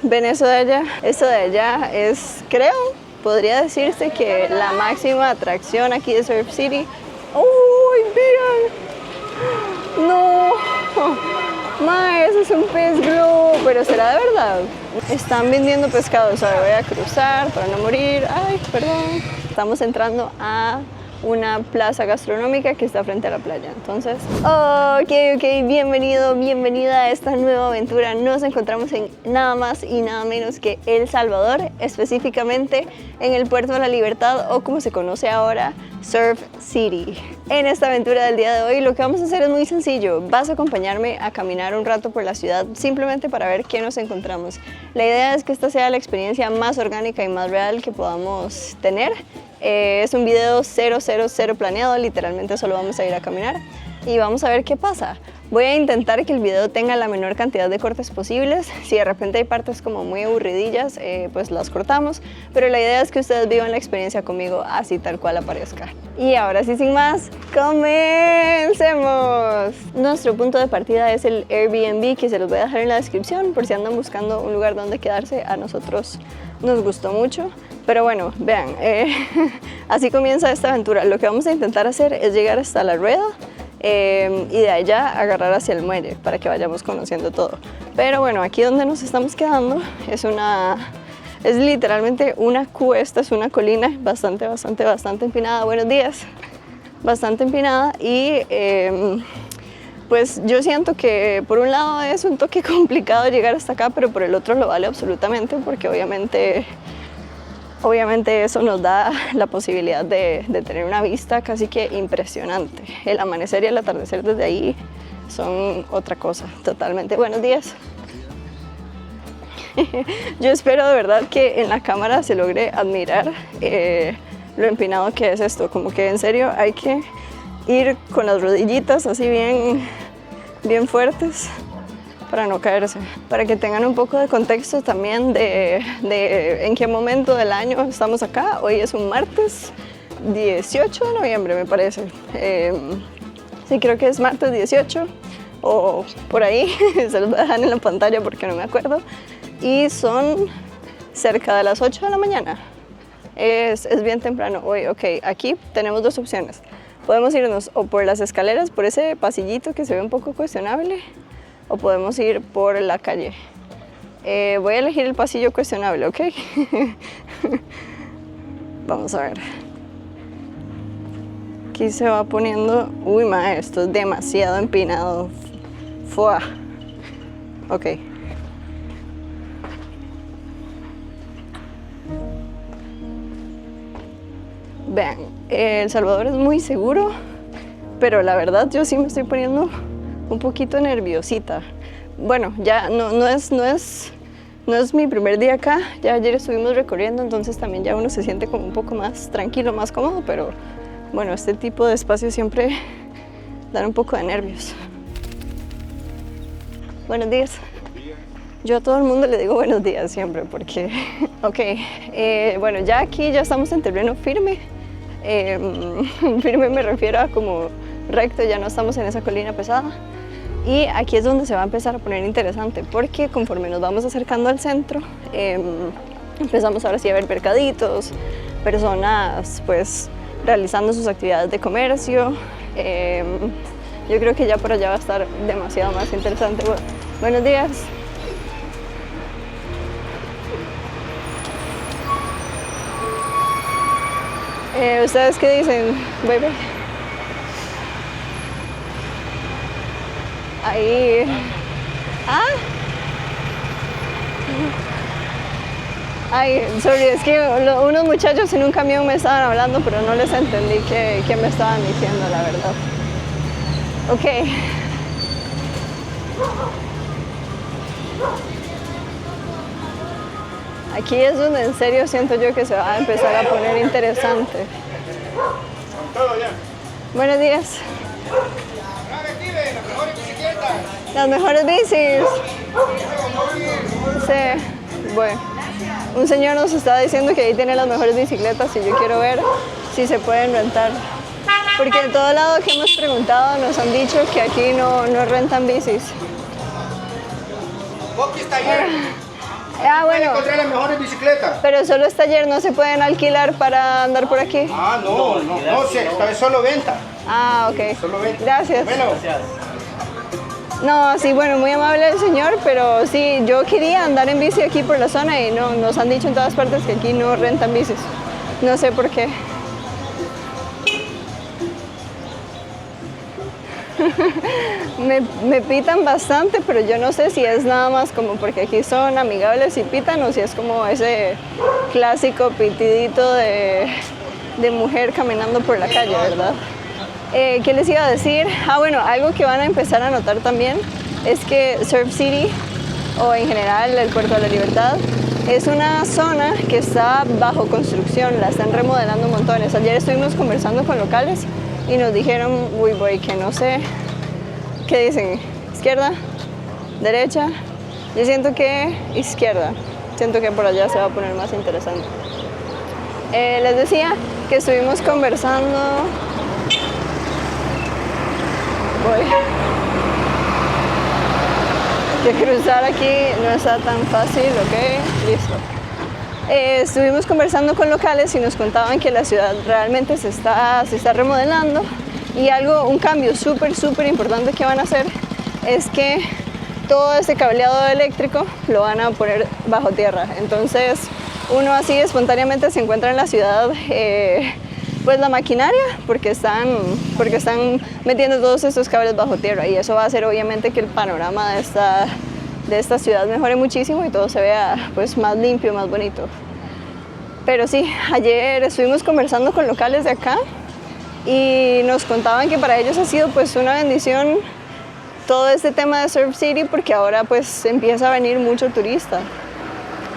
ven eso de allá. Eso de allá es, creo, podría decirse que la máxima atracción aquí de Surf City. ¡Uy, vean! ¡No! ¡Ma, eso es un pez globo! ¿Pero será de verdad? Están vendiendo pescado, ¿sabes? Voy a cruzar para no morir. ¡Ay, perdón! Estamos entrando a una plaza gastronómica que está frente a la playa. Entonces, ok, bienvenido, bienvenida a esta nueva aventura. Nos encontramos en nada más y nada menos que El Salvador, específicamente en el Puerto de la Libertad, o como se conoce ahora, Surf City. En esta aventura del día de hoy lo que vamos a hacer es muy sencillo. Vas a acompañarme a caminar un rato por la ciudad simplemente para ver qué nos encontramos. La idea es que esta sea la experiencia más orgánica y más real que podamos tener. Es un video 000 planeado, literalmente solo vamos a ir a caminar y vamos a ver qué pasa. Voy a intentar que el video tenga la menor cantidad de cortes posibles. Si de repente hay partes como muy aburridillas, pues las cortamos, pero la idea es que ustedes vivan la experiencia conmigo así tal cual aparezca. Y ahora sí, sin más, ¡comencemos! Nuestro punto de partida es el Airbnb, que se los voy a dejar en la descripción por si andan buscando un lugar donde quedarse. A nosotros nos gustó mucho. Pero bueno, vean, así comienza esta aventura. Lo que vamos a intentar hacer es llegar hasta la rueda y de allá agarrar hacia el muelle para que vayamos conociendo todo. Pero bueno, aquí donde nos estamos quedando es literalmente una cuesta, es una colina bastante empinada. Buenos días. Bastante empinada y pues yo siento que por un lado es un toque complicado llegar hasta acá, pero por el otro lo vale absolutamente, porque obviamente eso nos da la posibilidad de tener una vista casi que impresionante. El amanecer y el atardecer desde ahí son otra cosa, totalmente. Buenos días. Yo espero de verdad que en la cámara se logre admirar lo empinado que es esto. Como que en serio hay que ir con las rodillitas así bien fuertes para no caerse. Para que tengan un poco de contexto también de en qué momento del año estamos acá. Hoy es un martes 18 de noviembre, me parece. Sí, creo que es martes 18 o por ahí. Se los voy a dejar en la pantalla porque no me acuerdo. Y son cerca de las 8 de la mañana. Es bien temprano hoy. Ok, aquí tenemos dos opciones. Podemos irnos o por las escaleras, por ese pasillito que se ve un poco cuestionable, o podemos ir por la calle. Voy a elegir el pasillo cuestionable, ¿ok? Vamos a ver. Aquí se va poniendo... Uy, ma, esto es demasiado empinado. ¡Fua! Ok. Vean, El Salvador es muy seguro, pero la verdad yo sí me estoy poniendo un poquito nerviosita. Bueno, ya no es mi primer día acá, ya ayer estuvimos recorriendo, entonces también ya uno se siente como un poco más tranquilo, más cómodo, pero bueno, este tipo de espacios siempre dan un poco de nervios. Buenos días. Yo a todo el mundo le digo buenos días siempre porque, ok, bueno, ya aquí ya estamos en terreno firme. Firme me refiero a como recto, ya no estamos en esa colina pesada. Y aquí es donde se va a empezar a poner interesante, porque conforme nos vamos acercando al centro, empezamos ahora sí a ver mercaditos, personas pues realizando sus actividades de comercio. Yo creo que ya por allá va a estar demasiado más interesante. Bueno, buenos días. ¿Ustedes qué dicen? Bye. Ahí. ¿Ah? Ay, sorry, es que unos muchachos en un camión me estaban hablando, pero no les entendí qué me estaban diciendo, la verdad. Ok. Aquí es donde en serio siento yo que se va a empezar a poner interesante. Buenos días. Las mejores bicis. Sí, bueno. Un señor nos está diciendo que ahí tiene las mejores bicicletas y yo quiero ver si se pueden rentar. Porque en todo lado que hemos preguntado nos han dicho que aquí no rentan bicis. Ah, Pueden bueno, encontrar las mejores bicicletas. pero solo este taller no se pueden alquilar para andar por aquí. Ah, no sé, esta es solo venta. Ah, ok. Solo venta. Gracias. Bueno, No, sí, bueno, muy amable el señor, pero sí, yo quería andar en bici aquí por la zona y no, nos han dicho en todas partes que aquí no rentan bicis. No sé por qué. Me pitan bastante, pero yo no sé si es nada más como porque aquí son amigables y pitan o si es como ese clásico pitidito de mujer caminando por la calle, ¿verdad? ¿Qué les iba a decir? Ah, bueno, algo que van a empezar a notar también es que Surf City, o en general el Puerto de la Libertad, es una zona que está bajo construcción, la están remodelando montones. Ayer estuvimos conversando con locales y nos dijeron, uy, boy, que no sé, ¿qué dicen? ¿Izquierda? ¿Derecha? Yo siento que izquierda, siento que por allá se va a poner más interesante. Les decía que estuvimos conversando. Voy. Que cruzar aquí no está tan fácil, ok, listo. Estuvimos conversando con locales y nos contaban que la ciudad realmente se está remodelando y un cambio súper importante que van a hacer es que todo este cableado eléctrico lo van a poner bajo tierra. Entonces uno así espontáneamente se encuentra en la ciudad pues la maquinaria porque están metiendo todos estos cables bajo tierra y eso va a hacer obviamente que el panorama de esta ciudad mejore muchísimo y todo se vea pues más limpio, más bonito. Pero sí, ayer estuvimos conversando con locales de acá y nos contaban que para ellos ha sido pues una bendición todo este tema de Surf City porque ahora pues empieza a venir mucho turista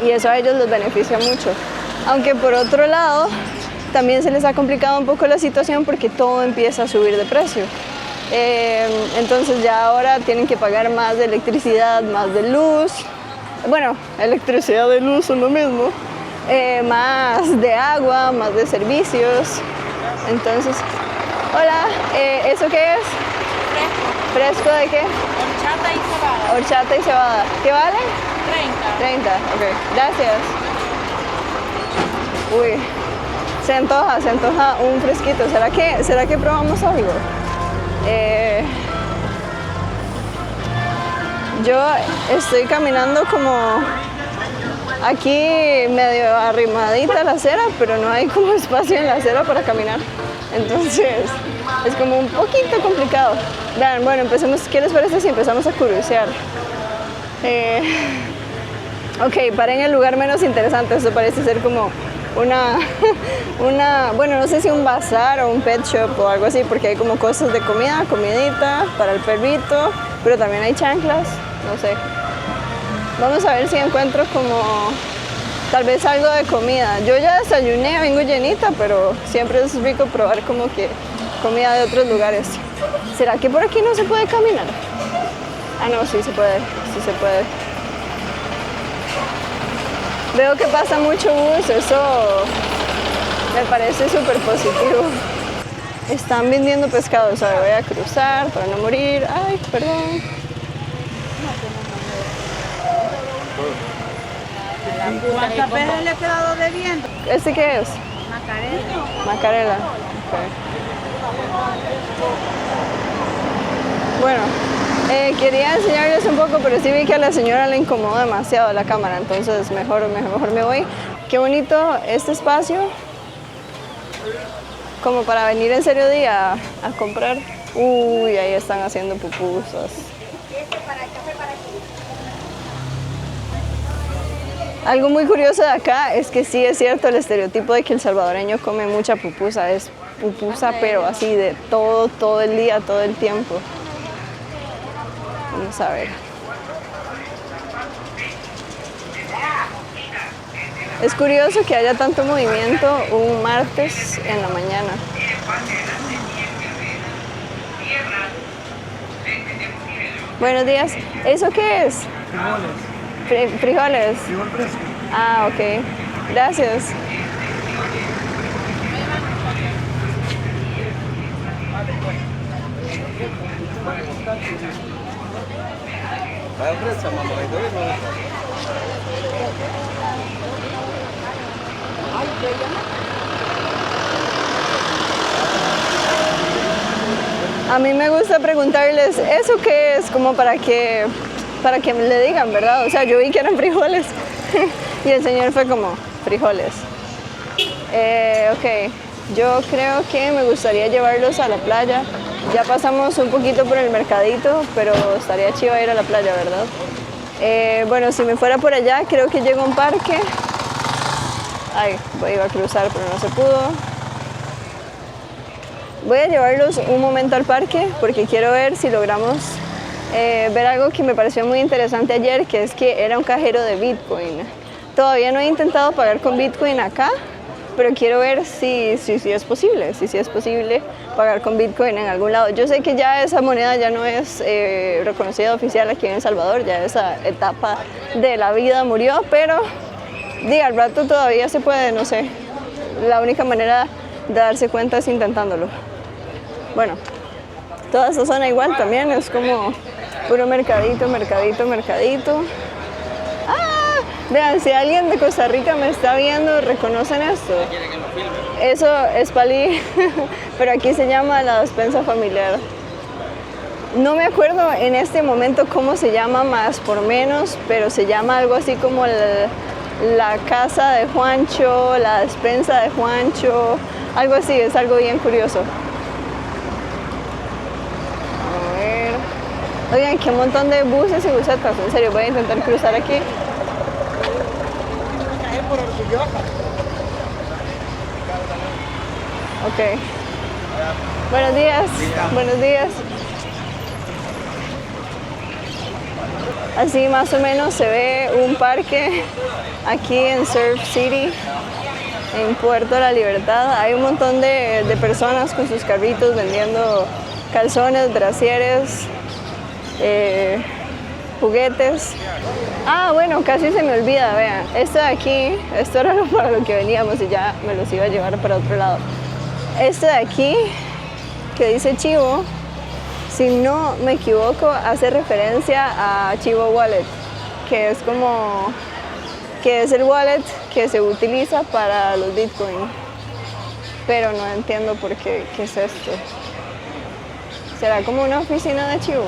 y eso a ellos les beneficia mucho. Aunque por otro lado también se les ha complicado un poco la situación porque todo empieza a subir de precio. Entonces ya ahora tienen que pagar más de electricidad, más de luz. Bueno, electricidad y luz son lo mismo. Más de agua, más de servicios. Entonces, hola, ¿eso qué es? Fresco. ¿Fresco de qué? Horchata y cebada. Horchata y cebada. ¿Qué vale? 30. 30, ok, gracias. Uy, se antoja un fresquito. ¿Será que probamos algo? Yo estoy caminando como aquí medio arrimadita a la acera, pero no hay como espacio en la acera para caminar. Entonces es como un poquito complicado. Vean, bueno, ¿qué les parece si empezamos a curiosear? Ok, paré en el lugar menos interesante. Esto parece ser como bueno, no sé si un bazar o un pet shop o algo así, porque hay como cosas de comidita para el perrito, pero también hay chanclas, no sé. Vamos a ver si encuentro como tal vez algo de comida. Yo ya desayuné, vengo llenita, pero siempre es rico probar como que comida de otros lugares. ¿Será que por aquí no se puede caminar? Ah, no, sí se puede, sí se puede. Veo que pasa mucho bus, eso me parece súper positivo. Están vendiendo pescado, o sea, voy a cruzar para no morir. Ay, perdón. ¿Cuántas veces le he quedado debiendo? ¿Este qué es? Macarena. Macarela. Okay. Bueno, quería enseñarles un poco, pero sí vi que a la señora le incomodó demasiado la cámara, entonces mejor me voy. Qué bonito este espacio, como para venir en serio día a comprar. Uy, ahí están haciendo pupusas. Algo muy curioso de acá es que sí es cierto el estereotipo de que el salvadoreño come mucha pupusa, es pupusa pero así de todo el día, todo el tiempo. Vamos a ver. Es curioso que haya tanto movimiento un martes en la mañana. Buenos días. ¿Eso qué es? Frijoles. frijol fresco. Ah, ok. Gracias. A mí me gusta preguntarles, ¿eso qué es? Como para que me le digan, ¿verdad? O sea, yo vi que eran frijoles y el señor fue como, frijoles. Ok, yo creo que me gustaría llevarlos a la playa. Ya pasamos un poquito por el mercadito, pero estaría chido ir a la playa, ¿verdad? Bueno, si me fuera por allá, creo que llego a un parque. Ay, iba a cruzar, pero no se pudo. Voy a llevarlos un momento al parque porque quiero ver si logramos ver algo que me pareció muy interesante ayer, que es que era un cajero de Bitcoin. Todavía no he intentado pagar con Bitcoin acá, pero quiero ver si es posible, si es posible pagar con Bitcoin en algún lado. Yo sé que ya esa moneda ya no es reconocida oficial aquí en El Salvador, ya esa etapa de la vida murió, pero al rato todavía se puede, no sé. La única manera de darse cuenta es intentándolo. Bueno, toda esta zona igual también es como puro mercadito, mercadito, mercadito. ¡Ah! Vean, si alguien de Costa Rica me está viendo, ¿reconocen esto? Eso es palí, pero aquí se llama la despensa familiar. No me acuerdo en este momento cómo se llama más por menos, pero se llama algo así como la casa de Juancho, la despensa de Juancho, algo así, es algo bien curioso. A ver. Oigan, qué montón de buses y busetas, en serio, voy a intentar cruzar aquí. Ok. Buenos días. Buenos días. Así más o menos se ve un parque aquí en Surf City, en Puerto La Libertad. Hay un montón de personas con sus carritos vendiendo calzones, brasieres, juguetes. Ah, bueno, casi se me olvida, vean. Esto de aquí, esto era para lo que veníamos y ya me los iba a llevar para otro lado. Este de aquí, que dice Chivo, si no me equivoco, hace referencia a Chivo Wallet, que es el wallet que se utiliza para los Bitcoin. Pero no entiendo por qué es esto. ¿Será como una oficina de Chivo?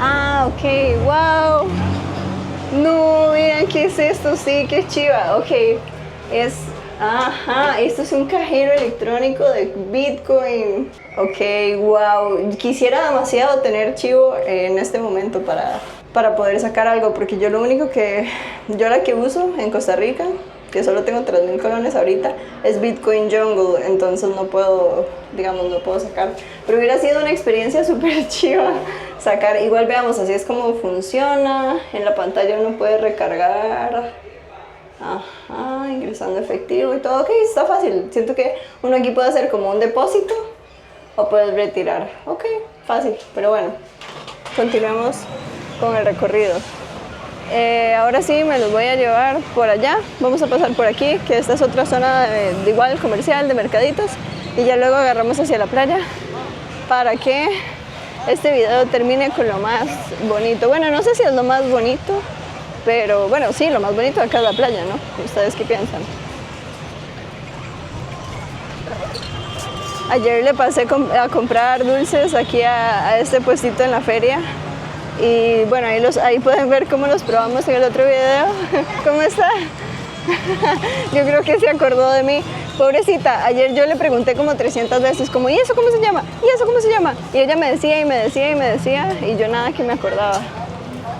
Ah, ok, wow. No, miren, ¿qué es esto? Sí, qué chiva. Ok, esto es un cajero electrónico de Bitcoin. Ok, wow. Quisiera demasiado tener Chivo en este momento para poder sacar algo, porque yo la que uso en Costa Rica, que solo tengo 3,000 colones ahorita, es Bitcoin Jungle, entonces no puedo sacar. Pero hubiera sido una experiencia súper chiva sacar. Igual veamos, así es como funciona. En la pantalla uno puede recargar. Ajá, ingresando efectivo y todo. Ok, está fácil. Siento que uno aquí puede hacer como un depósito o puedes retirar. Ok, fácil, pero bueno, continuemos con el recorrido. Ahora sí me los voy a llevar por allá. Vamos a pasar por aquí, que esta es otra zona de igual comercial, de mercaditos, y ya luego agarramos hacia la playa para que este video termine con lo más bonito. Bueno, no sé si es lo más bonito, pero bueno, sí, lo más bonito de acá es la playa, ¿no? ¿Ustedes qué piensan? Ayer le pasé a comprar dulces aquí a este puestito en la feria. Y bueno, ahí pueden ver cómo los probamos en el otro video. ¿Cómo está? Yo creo que se acordó de mí. Pobrecita, ayer yo le pregunté como 300 veces, como, ¿y eso cómo se llama? ¿Y eso cómo se llama? Y ella me decía y me decía y me decía, y yo nada que me acordaba.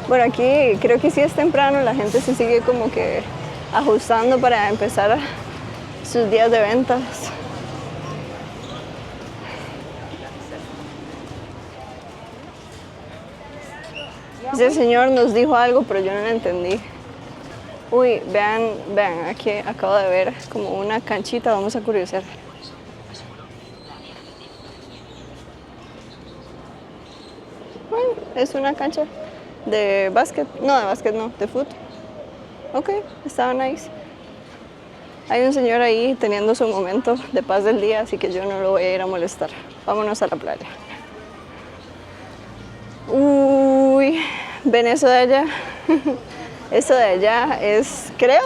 Bueno, aquí creo que sí es temprano, la gente se sigue como que ajustando para empezar sus días de ventas. Ese señor nos dijo algo, pero yo no lo entendí. Uy, vean, aquí acabo de ver como una canchita, vamos a curiosear. Bueno, es una cancha de básquet, no, de fútbol. Ok, estaba nice. Hay un señor ahí teniendo su momento de paz del día, así que yo no lo voy a ir a molestar. Vámonos a la playa. Uy, ven eso de allá. Eso de allá es, creo,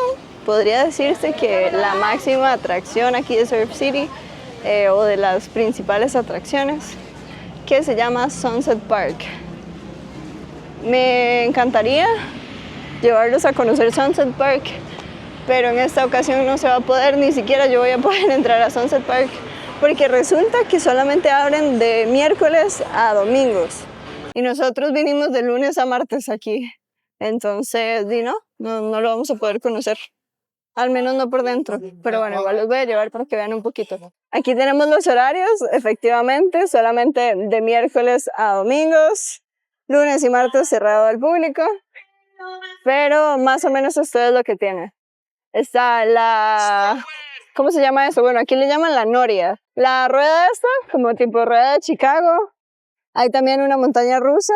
podría decirse que la máxima atracción aquí de Surf City, o de las principales atracciones, que se llama Sunset Park. Me encantaría llevarlos a conocer Sunset Park, pero en esta ocasión no se va a poder, ni siquiera yo voy a poder entrar a Sunset Park, porque resulta que solamente abren de miércoles a domingos. Y nosotros vinimos de lunes a martes aquí. Entonces, no lo vamos a poder conocer. Al menos no por dentro. Pero bueno, igual los voy a llevar para que vean un poquito. Aquí tenemos los horarios, efectivamente, solamente de miércoles a domingos. Lunes y martes cerrado al público. Pero más o menos esto es lo que tiene. Está la... ¿Cómo se llama eso? Bueno, aquí le llaman la noria. La rueda esta, como tipo rueda de Chicago. Hay también una montaña rusa,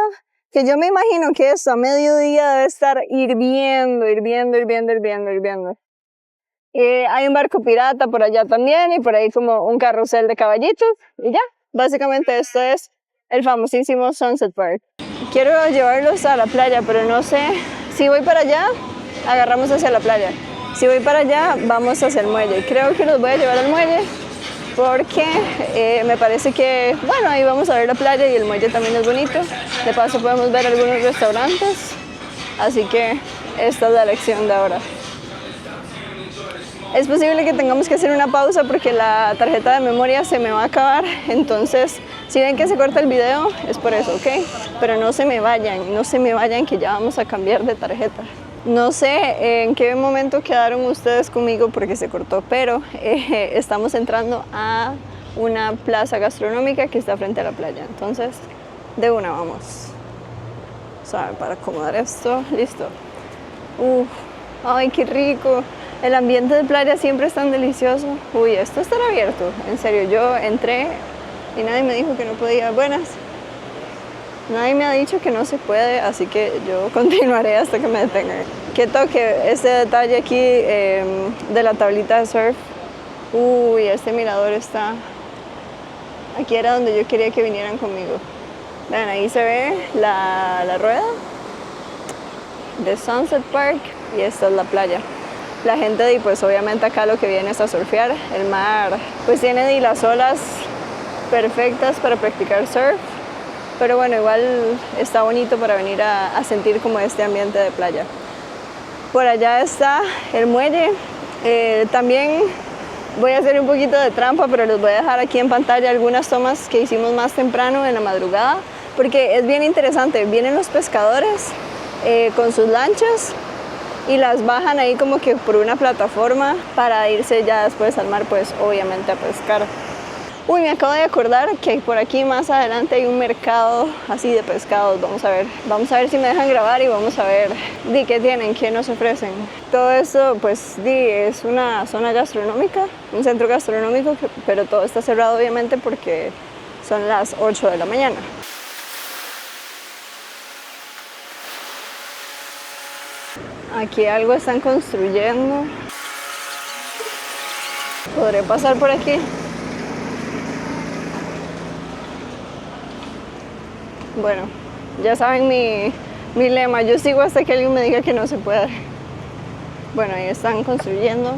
que yo me imagino que esto a mediodía debe estar hirviendo. Y hay un barco pirata por allá también, y por ahí como un carrusel de caballitos, y ya. Básicamente esto es el famosísimo Sunset Park. Quiero llevarlos a la playa, pero no sé. Si voy para allá, agarramos hacia la playa. Si voy para allá, vamos hacia el muelle. Creo que los voy a llevar al muelle porque me parece que, bueno, ahí vamos a ver la playa y el muelle también es bonito. De paso podemos ver algunos restaurantes. Así que esta es la lección de ahora. Es posible que tengamos que hacer una pausa porque la tarjeta de memoria se me va a acabar. Entonces, si ven que se corta el video, es por eso, ¿ok? Pero no se me vayan, que ya vamos a cambiar de tarjeta. No sé en qué momento quedaron ustedes conmigo porque se cortó, pero estamos entrando a una plaza gastronómica que está frente a la playa. Entonces, de una vamos. ¿Saben? Para acomodar esto, listo. Ay, qué rico. El ambiente de playa siempre es tan delicioso. Uy, esto estará abierto. En serio, yo entré y nadie me dijo que no podía. Buenas. Nadie me ha dicho que no se puede, así que yo continuaré hasta que me detengan. Qué toque este detalle aquí de la tablita de surf. Uy, este mirador está... Aquí era donde yo quería que vinieran conmigo. Vean, ahí se ve la rueda de Sunset Park y esta es la playa. La gente, pues obviamente acá lo que viene es a surfear. El mar, pues tiene las olas perfectas para practicar surf. Pero bueno, igual está bonito para venir a sentir como este ambiente de playa. Por allá está el muelle. También voy a hacer un poquito de trampa, pero les voy a dejar aquí en pantalla algunas tomas que hicimos más temprano en la madrugada, porque es bien interesante. Vienen los pescadores con sus lanchas y las bajan ahí como que por una plataforma para irse ya después al mar, pues obviamente a pescar. Uy, me acabo de acordar que por aquí más adelante hay un mercado así de pescados. Vamos a ver si me dejan grabar y vamos a ver qué tienen, qué nos ofrecen. Todo esto pues es una zona gastronómica, un centro gastronómico, pero todo está cerrado obviamente porque son las 8 de la mañana. Aquí algo están construyendo. ¿Podré pasar por aquí? Bueno, ya saben mi lema, yo sigo hasta que alguien me diga que no se puede. Bueno, ahí están construyendo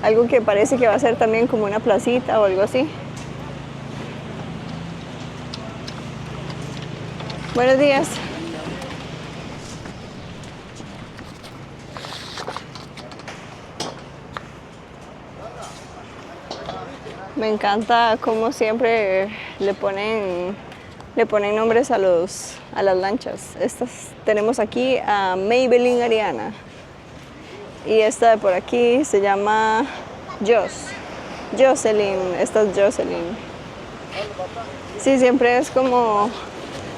algo que parece que va a ser también como una placita o algo así. Buenos días. Me encanta cómo siempre le ponen nombres a las lanchas. Tenemos aquí a Maybelline Ariana. Y esta de por aquí se llama Jocelyn. Esta es Jocelyn. Sí, siempre es como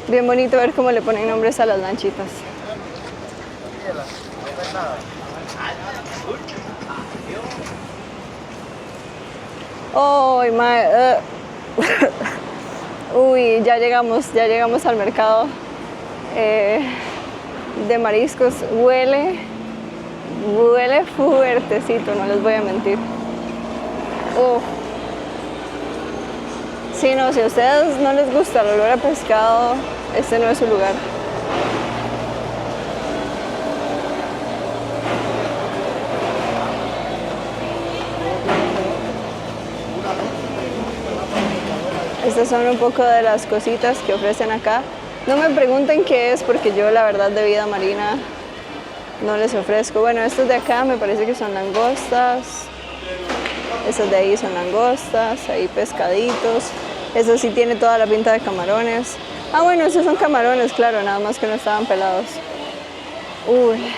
bien bonito ver cómo le ponen nombres a las lanchitas. Oh, uy, ya llegamos al mercado de mariscos. Huele fuertecito, no les voy a mentir. Sí, no, si a ustedes no les gusta el olor a pescado, este no es su lugar. Estas son un poco de las cositas que ofrecen acá. No me pregunten qué es porque yo la verdad de vida marina no les ofrezco. Bueno, estos de acá me parece que son langostas. Estos de ahí son langostas, ahí pescaditos. Eso sí tiene toda la pinta de camarones. Ah, bueno, esos son camarones, claro, nada más que no estaban pelados. Uy,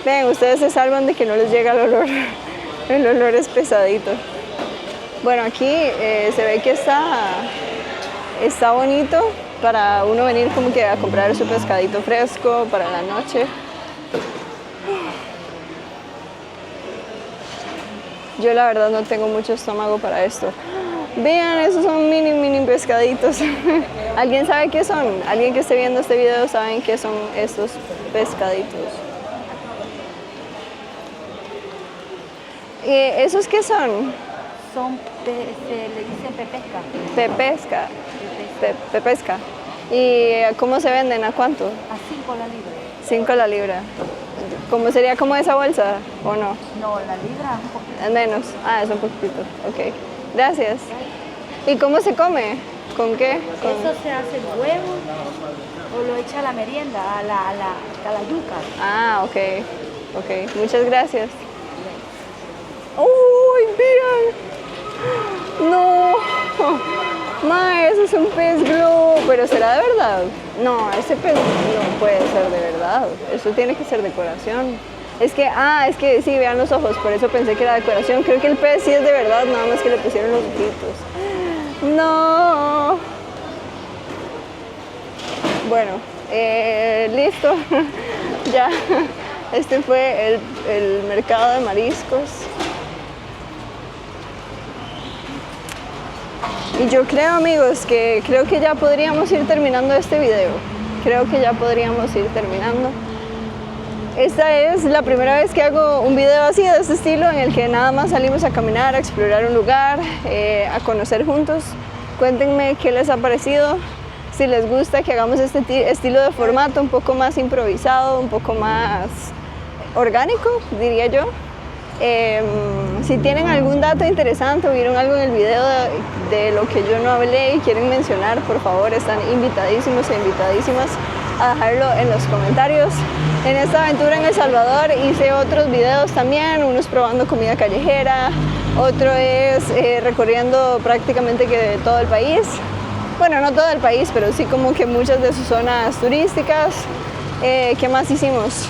ven, ustedes se salvan de que no les llega el olor. El olor es pesadito. Bueno, aquí se ve que está bonito para uno venir como que a comprar su pescadito fresco para la noche. Yo la verdad no tengo mucho estómago para esto. Vean, esos son mini pescaditos. ¿Alguien sabe qué son? ¿Alguien que esté viendo este video saben qué son estos pescaditos? ¿Esos qué son? Se le dicen pepesca. Pepesca. Pepesca. ¿Y cómo se venden? ¿A cuánto? A 5 la libra. 5 la libra. ¿Cómo sería como esa bolsa o no? No, la libra es un poquito. Es menos. Ah, es un poquito. Ok. Gracias. ¿Y cómo se come? ¿Con qué? Eso se hace el huevo o lo echa a la merienda, a la yuca. Ah, ok. Ok. Muchas gracias. ¡Uy, miren! ¡No! Ma, eso es un pez globo, pero ¿será de verdad? No, ese pez no puede ser de verdad. Eso tiene que ser decoración. Es que sí, vean los ojos, por eso pensé que era decoración. Creo que el pez sí es de verdad, nada más que le pusieron los ojitos. ¡No! Bueno, listo. Ya, este fue el mercado de mariscos. Y yo creo, amigos, que ya podríamos ir terminando este video. Creo que ya podríamos ir terminando. Esta es la primera vez que hago un video así, de este estilo, en el que nada más salimos a caminar, a explorar un lugar, a conocer juntos. Cuéntenme qué les ha parecido, si les gusta que hagamos este estilo de formato un poco más improvisado, un poco más orgánico, diría yo. Si tienen algún dato interesante o vieron algo en el video de lo que yo no hablé y quieren mencionar, por favor, están invitadísimos e invitadísimas a dejarlo en los comentarios. En esta aventura en El Salvador hice otros videos también, unos probando comida callejera, otro es recorriendo prácticamente que todo el país. Bueno, no todo el país, pero sí como que muchas de sus zonas turísticas. ¿Qué más hicimos?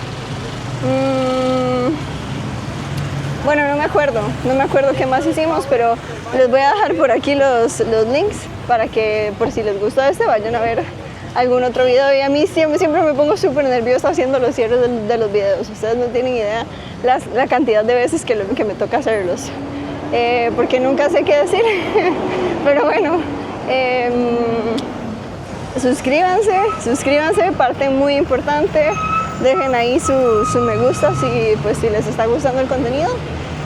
Bueno, no me acuerdo qué más hicimos, pero les voy a dejar por aquí los links para que por si les gustó vayan a ver algún otro video. Y a mí siempre me pongo súper nerviosa haciendo los cierres de los videos. Ustedes no tienen idea la cantidad de veces que me toca hacerlos, porque nunca sé qué decir. Pero bueno, suscríbanse, parte muy importante. Dejen ahí su me gusta si les está gustando el contenido.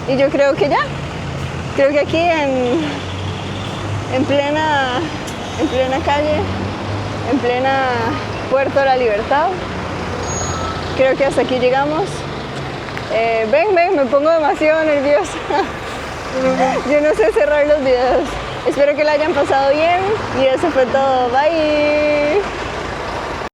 Y yo creo que aquí en plena calle, en plena Puerto de la Libertad, creo que hasta aquí llegamos. Ven, me pongo demasiado nerviosa. Yo no sé cerrar los videos. Espero que la hayan pasado bien y eso fue todo. Bye.